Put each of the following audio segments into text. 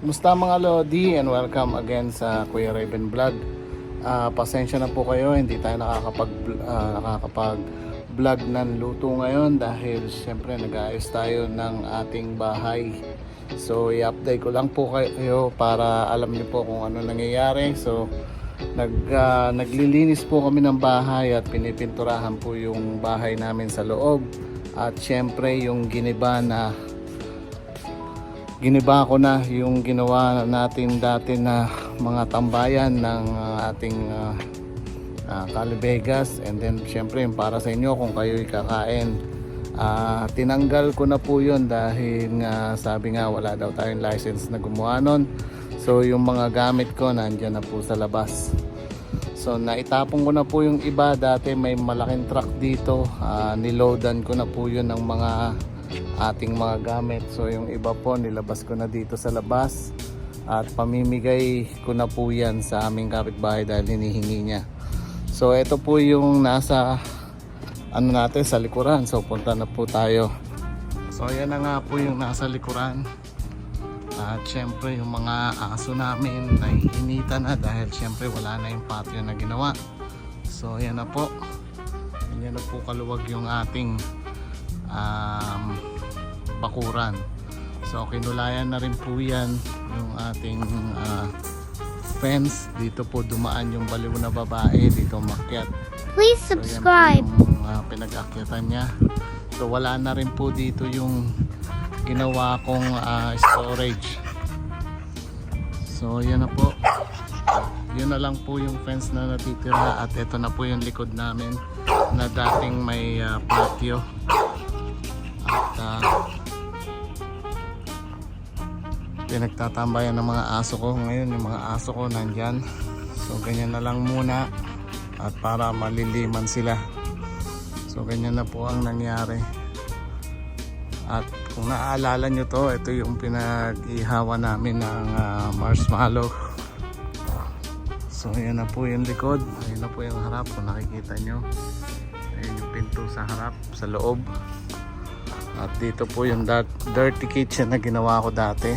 Musta mga Lodi, and welcome again sa Kuya Raven Vlog. Pasensya na po kayo, hindi tayo nakakapag vlog ng luto ngayon dahil syempre nag-aayos tayo ng ating bahay. So i-update ko lang po kayo para alam niyo po kung ano nangyayari. So naglilinis po kami ng bahay at pinipinturahan po yung bahay namin sa loob. At syempre yung giniba ko na yung ginawa natin dati na mga tambayan ng ating Calivegas. And then syempre para sa inyo kung kayo'y kakain, tinanggal ko na po yun dahil sabi nga wala daw tayong license na gumawa nun. So yung mga gamit ko nandyan na po sa labas. So naitapon ko na po yung iba. Dati may malaking truck dito, niloadan ko na po yun ng mga ating mga gamit. So yung iba po nilabas ko na dito sa labas at pamimigay ko na po yan sa aming kapitbahay dahil hinihingi niya. So ito po yung nasa natin sa likuran. So punta na po tayo. So yan na nga po yung nasa likuran. At syempre yung mga aso namin naiinita na dahil syempre wala na yung patio na ginawa. So yan na po. Yan na po kaluwag yung ating bakuran. So kinulayan na rin po yan yung ating fence. Dito po dumaan yung baliw na babae dito makyat. Please subscribe. So yan po yung pinag-akyatan niya. So wala na rin po dito yung ginawa kong storage. So yan na po. Yun na lang po yung fence na natitira. At ito na po yung likod namin na dating may patio. At pinagtatambayan ng mga aso ko. Ngayon yung mga aso ko nandyan. So ganyan na lang muna. At para maliliman sila. So ganyan na po ang nangyari. At kung naaalala nyo to, ito yung pinag-ihawa namin ng marshmallow. So ayan na po yung likod. Ayan na po yung harap kung nakikita nyo. Ayan yung pinto sa harap, sa loob. At dito po yung dirty kitchen na ginawa ko dati.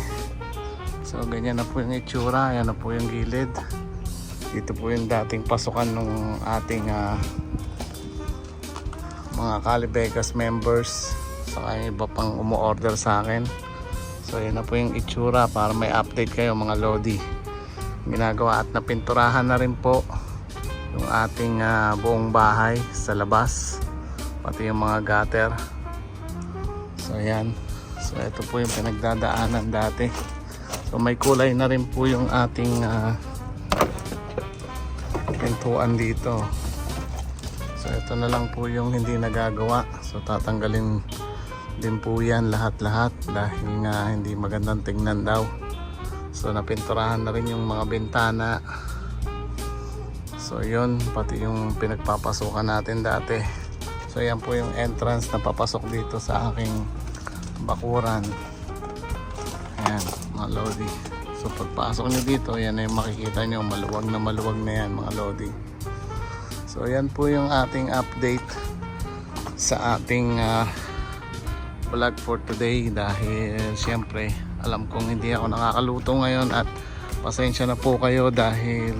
So ganyan na po yung itsura. Ayan na po yung gilid. Dito po yung dating pasukan ng ating mga Calivegas members. Saka yung iba pang umu-order sa akin. So ayan na po yung itsura para may update kayo mga Lodi. Ginagawa at napinturahan na rin po yung ating buong bahay sa labas. Pati yung mga gutter. So ayan. So ito po yung pinagdadaanan dati. So may kulay na rin po yung ating pintuan dito. So ito na lang po yung hindi nagagawa. So tatanggalin din po yan lahat-lahat dahil nga hindi magandang tingnan daw. So napinturahan na rin yung mga bintana. So yun, pati yung pinagpapasukan natin dati. So yan po yung entrance na papasok dito sa aking bakuran. Ayan mga Lodi. So pagpasok nyo dito, yan na yung makikita nyo, maluwag na yan mga Lodi. So yan po yung ating update sa ating vlog for today. Dahil syempre alam kong hindi ako nakakaluto ngayon at pasensya na po kayo dahil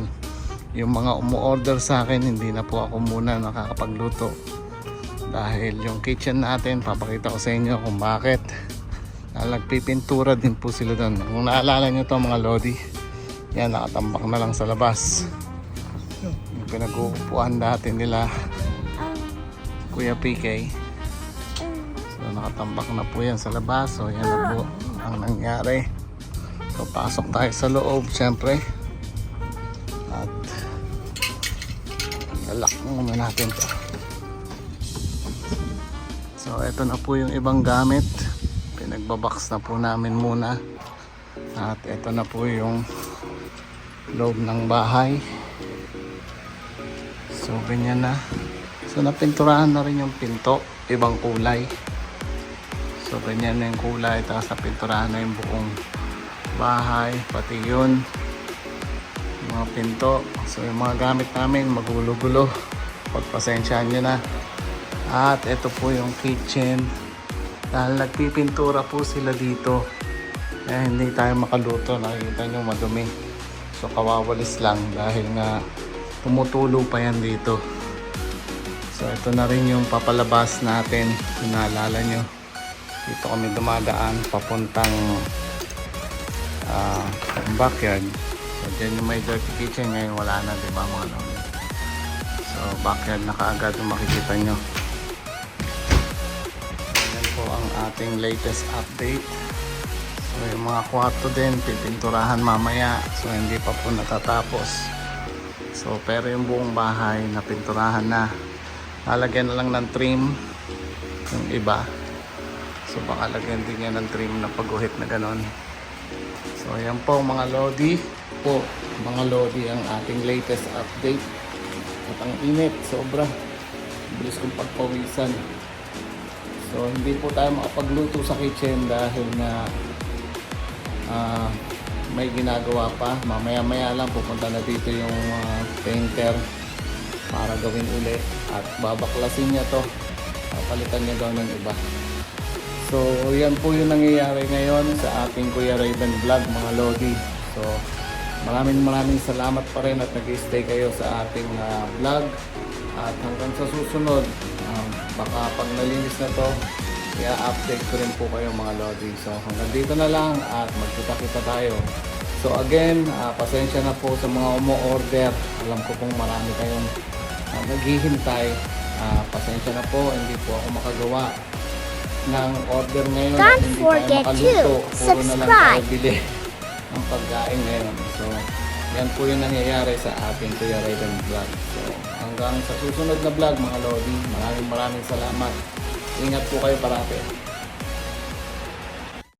yung mga umu-order sa akin hindi na po ako muna nakakapagluto. Dahil yung kitchen natin, papakita ko sa inyo kung bakit. Nagpipintura din po sila doon. Kung naalala nyo to mga Lodi, yan, nakatambak na lang sa labas. Yung pinag-uupuan dati nila Kuya PK. So nakatambak na po yan sa labas. So yan na po ang nangyari. So pasok tayo sa loob syempre. At lalak muna natin to. So ito na po yung ibang gamit. Pinagbabox na po namin muna. At ito na po yung loob ng bahay. So ganyan na. So napinturahan na rin yung pinto. Ibang kulay. So ganyan na yung kulay. Tapos napinturahan na yung buong bahay. Pati yun. Mga pinto. So yung mga gamit namin magulo-gulo. Pagpasensyaan nyo na. At ito po yung kitchen. Dahil nagpipintura po sila dito. Kaya hindi tayo makaluto. Nakikita nyo madumi. So kawawalis lang dahil nga tumutulo pa yan dito. So ito na rin yung papalabas natin. Kung naalala nyo, dito kami dumadaan papuntang backyard. So dyan yung may dirty kitchen. Ngayon wala na, diba mga lodi? So backyard na kaagad yung makikita nyo. Yan po ang ating latest update. So yung mga kwarto din pipinturahan mamaya. So hindi pa po natatapos. So pero yung buong bahay napinturahan na. Lalagyan na lang ng trim yung iba. So baka lagyan din yan ng trim na paguhit na ganon. So yan po mga lodi po. Mga lodi ang ating latest update. At ang init sobra. Bilis kong pagpawisan. So hindi po tayo makapagluto sa kitchen dahil nga may ginagawa pa. Mamaya-maya lang pupunta na dito yung painter para gawin uli at babaklasin niya to. Papalitan niya daw ng iba. So yan po yung nangyayari ngayon sa ating Kuya Raven vlog mga lodi. So maraming salamat pa rin at nag-stay kayo sa ating vlog. At hanggang sa susunod, baka pag nalinis na to, i-update ko rin po kayo mga lodi. So hanggang dito na lang at magkita-kita tayo. So again, pasensya na po sa mga umu-order. Alam ko pong marami kayong naghihintay. Pasensya na po, hindi po ako makagawa ng order ngayon. Don't Hindi forget tayo makaluto. to Puro na lang tayo subscribe. bili ng pagkain ngayon. So yan po yung nangyayari sa ating Kuya Raven vlog. So hanggang sa susunod na vlog mga lodi, maraming salamat. Ingat po kayo parati.